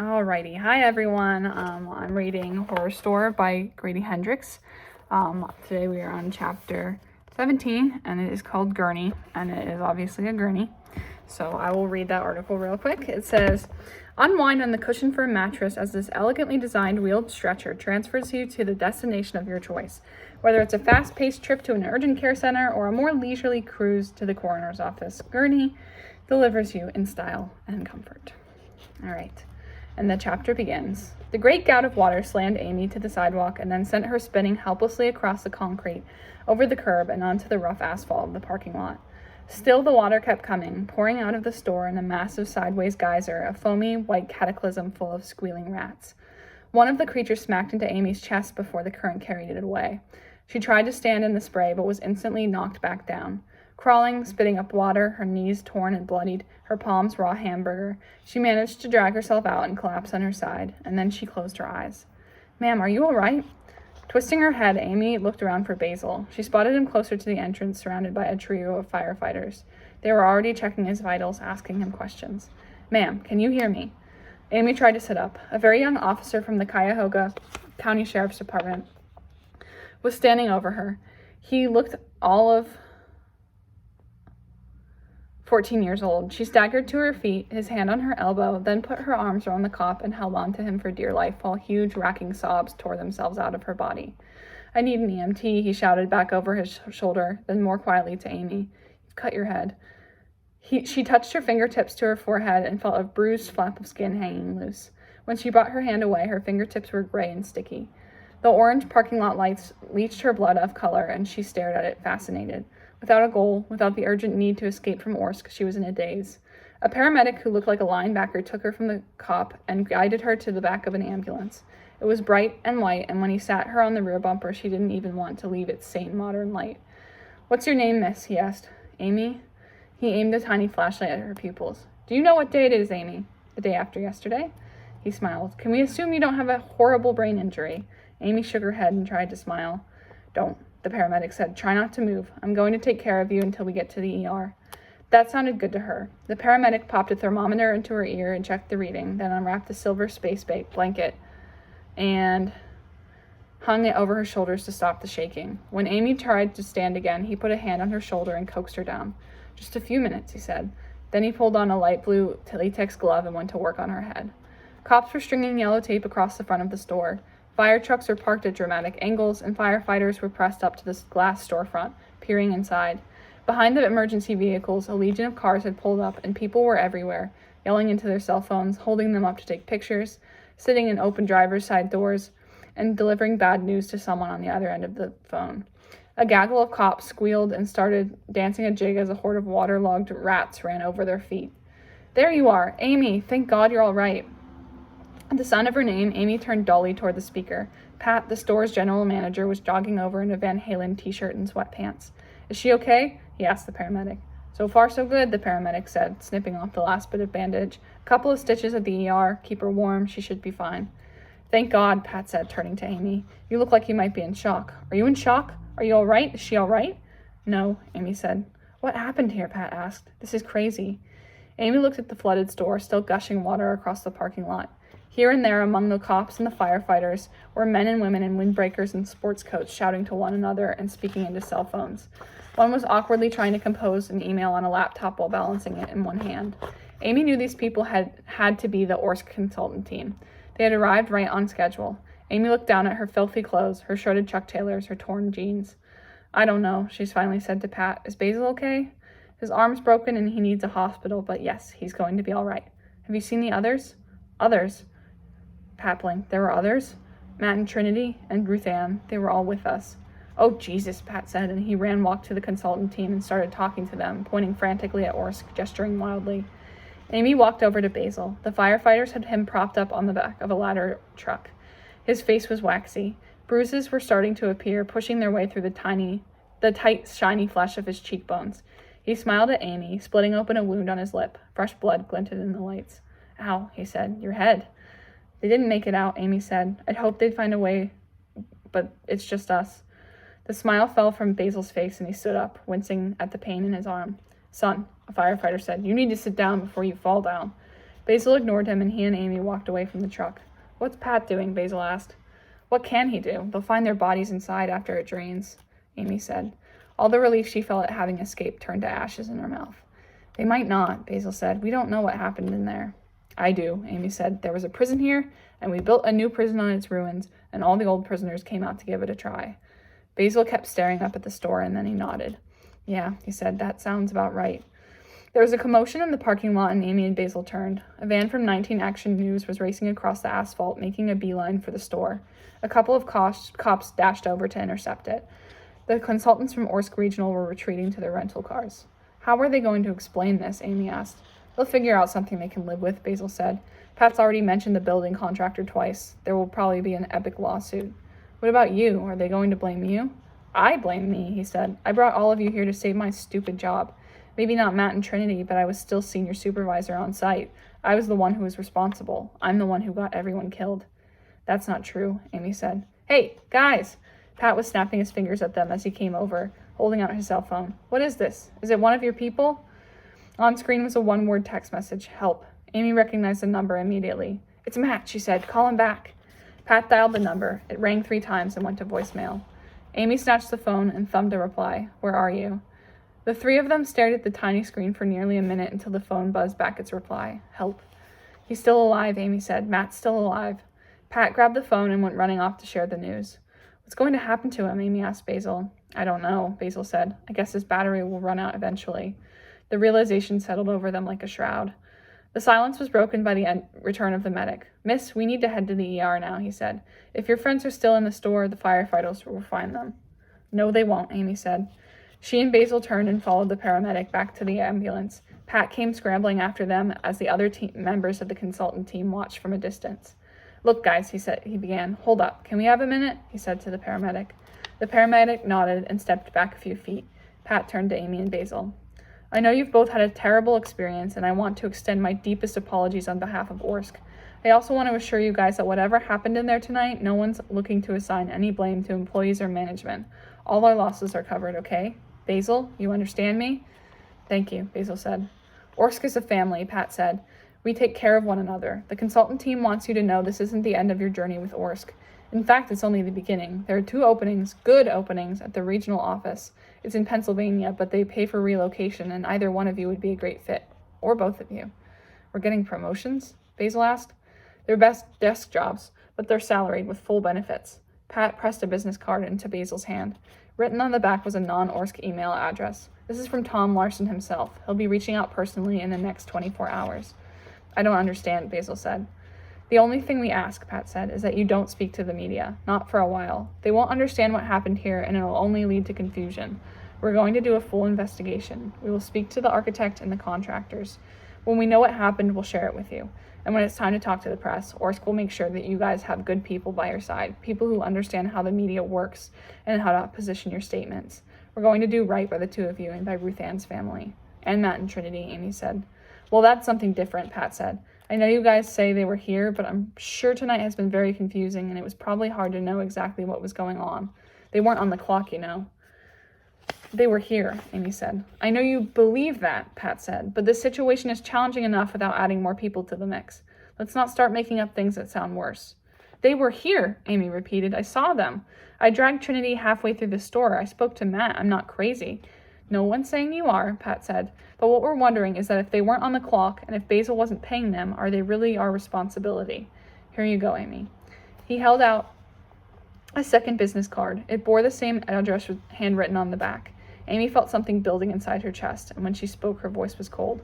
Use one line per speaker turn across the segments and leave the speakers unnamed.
Alrighty, hi everyone. I'm reading Horrorstör by Grady Hendrix. Today we are on chapter 17, and it is called Gurney, and it is obviously a gurney. So I will read that article real quick. It says, unwind on the cushion for a mattress as this elegantly designed wheeled stretcher transfers you to the destination of your choice. Whether it's a fast-paced trip to an urgent care center or a more leisurely cruise to the coroner's office, Gurney delivers you in style and comfort. All right. And the chapter begins. The great gout of water slammed Amy to the sidewalk and then sent her spinning helplessly across the concrete, over the curb, and onto the rough asphalt of the parking lot. Still the water kept coming, pouring out of the store in a massive sideways geyser, a foamy white cataclysm full of squealing rats. One of the creatures smacked into Amy's chest before the current carried it away. She tried to stand in the spray, but was instantly knocked back down. Crawling, spitting up water, her knees torn and bloodied, her palms raw hamburger, she managed to drag herself out and collapse on her side, and then she closed her eyes. Ma'am, are you all right? Twisting her head, Amy looked around for Basil. She spotted him closer to the entrance, surrounded by a trio of firefighters. They were already checking his vitals, asking him questions. Ma'am, can you hear me? Amy tried to sit up. A very young officer from the Cuyahoga County Sheriff's Department was standing over her. He looked all of 14 years old. She staggered to her feet, his hand on her elbow, then put her arms around the cop and held on to him for dear life while huge, racking sobs tore themselves out of her body. I need an EMT, he shouted back over his shoulder, then more quietly to Amy. You've cut your head. She touched her fingertips to her forehead and felt a bruised flap of skin hanging loose. When she brought her hand away, her fingertips were gray and sticky. The orange parking lot lights leached her blood of color, and she stared at it, fascinated. Without a goal, without the urgent need to escape from Orsk, she was in a daze. A paramedic who looked like a linebacker took her from the cop and guided her to the back of an ambulance. It was bright and white, and when he sat her on the rear bumper, she didn't even want to leave its sane modern light. What's your name, miss? He asked. Amy? He aimed a tiny flashlight at her pupils. Do you know what day it is, Amy? The day after yesterday? He smiled. Can we assume you don't have a horrible brain injury? Amy shook her head and tried to smile. Don't. The paramedic said, try not to move. I'm going to take care of you until we get to the ER. That sounded good to her. The paramedic popped a thermometer into her ear and checked the reading, then unwrapped a silver space blanket and hung it over her shoulders to stop the shaking. When Amy tried to stand again, he put a hand on her shoulder and coaxed her down. Just a few minutes, he said. Then he pulled on a light blue latex glove and went to work on her head. Cops were stringing yellow tape across the front of the store. Fire trucks were parked at dramatic angles, and firefighters were pressed up to the glass storefront, peering inside. Behind the emergency vehicles, a legion of cars had pulled up, and people were everywhere, yelling into their cell phones, holding them up to take pictures, sitting in open driver's side doors, and delivering bad news to someone on the other end of the phone. A gaggle of cops squealed and started dancing a jig as a horde of waterlogged rats ran over their feet. There you are, Amy! Thank God you're all right. At the sound of her name, Amy turned dully toward the speaker. Pat, the store's general manager, was jogging over in a Van Halen t-shirt and sweatpants. Is she okay? He asked the paramedic. So far, so good, the paramedic said, snipping off the last bit of bandage. A couple of stitches at the ER. Keep her warm. She should be fine. Thank God, Pat said, turning to Amy. You look like you might be in shock. Are you in shock? Are you all right? Is she all right? No, Amy said. What happened here? Pat asked. This is crazy. Amy looked at the flooded store, still gushing water across the parking lot. Here and there, among the cops and the firefighters, were men and women in windbreakers and sports coats shouting to one another and speaking into cell phones. One was awkwardly trying to compose an email on a laptop while balancing it in one hand. Amy knew these people had to be the Orsk consultant team. They had arrived right on schedule. Amy looked down at her filthy clothes, her shredded Chuck Taylors, her torn jeans. I don't know, she finally said to Pat. Is Basil okay? His arm's broken and he needs a hospital, but yes, he's going to be all right. Have you seen the others? Others? Pat blinked. There were others? Matt and Trinity and Ruth Ann. They were all with us. Oh, Jesus, Pat said, and he walked to the consultant team and started talking to them, pointing frantically at Orsk, gesturing wildly. Amy walked over to Basil. The firefighters had him propped up on the back of a ladder truck. His face was waxy. Bruises were starting to appear, pushing their way through the tight, shiny flesh of his cheekbones. He smiled at Amy, splitting open a wound on his lip. Fresh blood glinted in the lights. Ow, he said. Your head. They didn't make it out, Amy said. I'd hoped they'd find a way, but it's just us. The smile fell from Basil's face and he stood up, wincing at the pain in his arm. Son, a firefighter said, you need to sit down before you fall down. Basil ignored him, and he and Amy walked away from the truck. What's Pat doing? Basil asked. What can he do? They'll find their bodies inside after it drains, Amy said. All the relief she felt at having escaped turned to ashes in her mouth. They might not, Basil said. We don't know what happened in there. I do, Amy said. There was a prison here, and we built a new prison on its ruins, and all the old prisoners came out to give it a try. Basil kept staring up at the store, and then he nodded. Yeah, he said, that sounds about right. There was a commotion in the parking lot, and Amy and Basil turned. A van from 19 Action News was racing across the asphalt, making a beeline for the store. A couple of cops dashed over to intercept it. The consultants from Orsk Regional were retreating to their rental cars. How are they going to explain this? Amy asked. They'll figure out something they can live with, Basil said. Pat's already mentioned the building contractor twice. There will probably be an epic lawsuit. What about you? Are they going to blame you? I blame me, he said. I brought all of you here to save my stupid job. Maybe not Matt and Trinity, but I was still senior supervisor on site. I was the one who was responsible. I'm the one who got everyone killed. That's not true, Amy said. Hey, guys! Pat was snapping his fingers at them as he came over, holding out his cell phone. What is this? Is it one of your people? On screen was a one-word text message, help. Amy recognized the number immediately. It's Matt, she said. Call him back. Pat dialed the number. It rang 3 times and went to voicemail. Amy snatched the phone and thumbed a reply. Where are you? The 3 of them stared at the tiny screen for nearly a minute until the phone buzzed back its reply. Help. He's still alive, Amy said. Matt's still alive. Pat grabbed the phone and went running off to share the news. What's going to happen to him? Amy asked Basil. I don't know, Basil said. I guess his battery will run out eventually. The realization settled over them like a shroud. The silence was broken by the return of the medic. Miss, we need to head to the ER now, he said. If your friends are still in the store, the firefighters will find them. No, they won't, Amy said. She and Basil turned and followed the paramedic back to the ambulance. Pat came scrambling after them as the other members of the consultant team watched from a distance. Look, guys, he began. Hold up. Can we have a minute? He said to the paramedic. The paramedic nodded and stepped back a few feet. Pat turned to Amy and Basil. I know you've both had a terrible experience, and I want to extend my deepest apologies on behalf of Orsk. I also want to assure you guys that whatever happened in there tonight, no one's looking to assign any blame to employees or management. All our losses are covered, okay? Basil, you understand me? Thank you, Basil said. Orsk is a family, Pat said. We take care of one another. The consultant team wants you to know this isn't the end of your journey with Orsk. In fact, it's only the beginning. There are 2 openings, good openings, at the regional office. It's in Pennsylvania, but they pay for relocation, and either one of you would be a great fit. Or both of you. We're getting promotions? Basil asked. They're best desk jobs, but they're salaried with full benefits. Pat pressed a business card into Basil's hand. Written on the back was a non-Orsk email address. This is from Tom Larson himself. He'll be reaching out personally in the next 24 hours. I don't understand, Basil said. The only thing we ask, Pat said, is that you don't speak to the media. Not for a while. They won't understand what happened here, and it'll only lead to confusion. We're going to do a full investigation. We will speak to the architect and the contractors. When we know what happened, we'll share it with you. And when it's time to talk to the press, Orsk will make sure that you guys have good people by your side, people who understand how the media works and how to position your statements. We're going to do right by the 2 of you and by Ruth Ann's family. And Matt and Trinity, Amy said. Well, that's something different, Pat said. I know you guys say they were here, but I'm sure tonight has been very confusing, and it was probably hard to know exactly what was going on. They weren't on the clock, you know. They were here, Amy said. I know you believe that, Pat said, but this situation is challenging enough without adding more people to the mix. Let's not start making up things that sound worse. They were here, Amy repeated. I saw them. I dragged Trinity halfway through the store. I spoke to Matt. I'm not crazy. No one's saying you are, Pat said. But what we're wondering is that if they weren't on the clock and if Basil wasn't paying them, are they really our responsibility? Here you go, Amy. He held out a second business card. It bore the same address handwritten on the back. Amy felt something building inside her chest, and when she spoke, her voice was cold.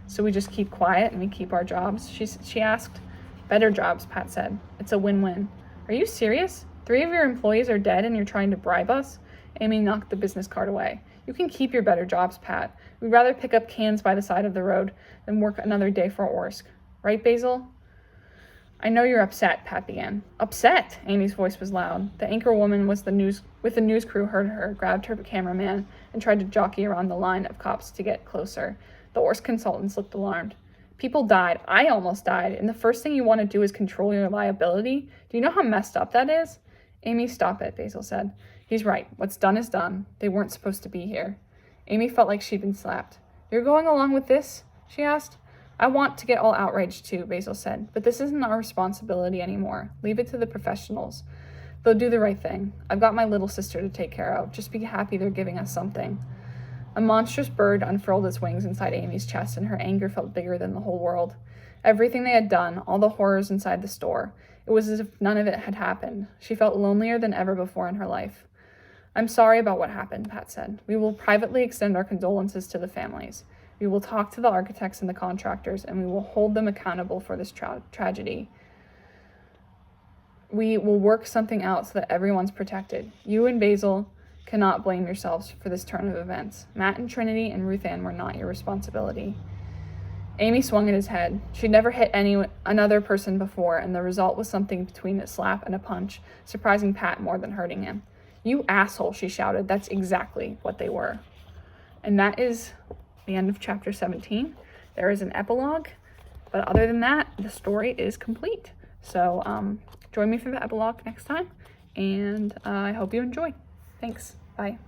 So we just keep quiet and we keep our jobs? She asked. Better jobs, Pat said. It's a win-win. Are you serious? 3 of your employees are dead and you're trying to bribe us? Amy knocked the business card away. You can keep your better jobs, Pat. We'd rather pick up cans by the side of the road than work another day for Orsk. Right, Basil? I know you're upset, Pat began. Upset? Amy's voice was loud. The anchor woman with the news crew heard her, grabbed her cameraman, and tried to jockey around the line of cops to get closer. The Orsk consultants looked alarmed. People died. I almost died. And the first thing you want to do is control your liability? Do you know how messed up that is? Amy, stop it, Basil said. He's right. What's done is done. They weren't supposed to be here. Amy felt like she'd been slapped. You're going along with this? She asked. I want to get all outraged too, Basil said, but this isn't our responsibility anymore. Leave it to the professionals. They'll do the right thing. I've got my little sister to take care of. Just be happy they're giving us something. A monstrous bird unfurled its wings inside Amy's chest, and her anger felt bigger than the whole world. Everything they had done, all the horrors inside the store, it was as if none of it had happened. She felt lonelier than ever before in her life. I'm sorry about what happened, Pat said. We will privately extend our condolences to the families. We will talk to the architects and the contractors, and we will hold them accountable for this tragedy. We will work something out so that everyone's protected. You and Basil cannot blame yourselves for this turn of events. Matt and Trinity and Ruth Ann were not your responsibility. Amy swung at his head. She'd never hit another person before, and the result was something between a slap and a punch, surprising Pat more than hurting him. You asshole, she shouted. That's exactly what they were. And that is the end of chapter 17. There is an epilogue, but other than that, the story is complete. So join me for the epilogue next time, and I hope you enjoy. Thanks. Bye.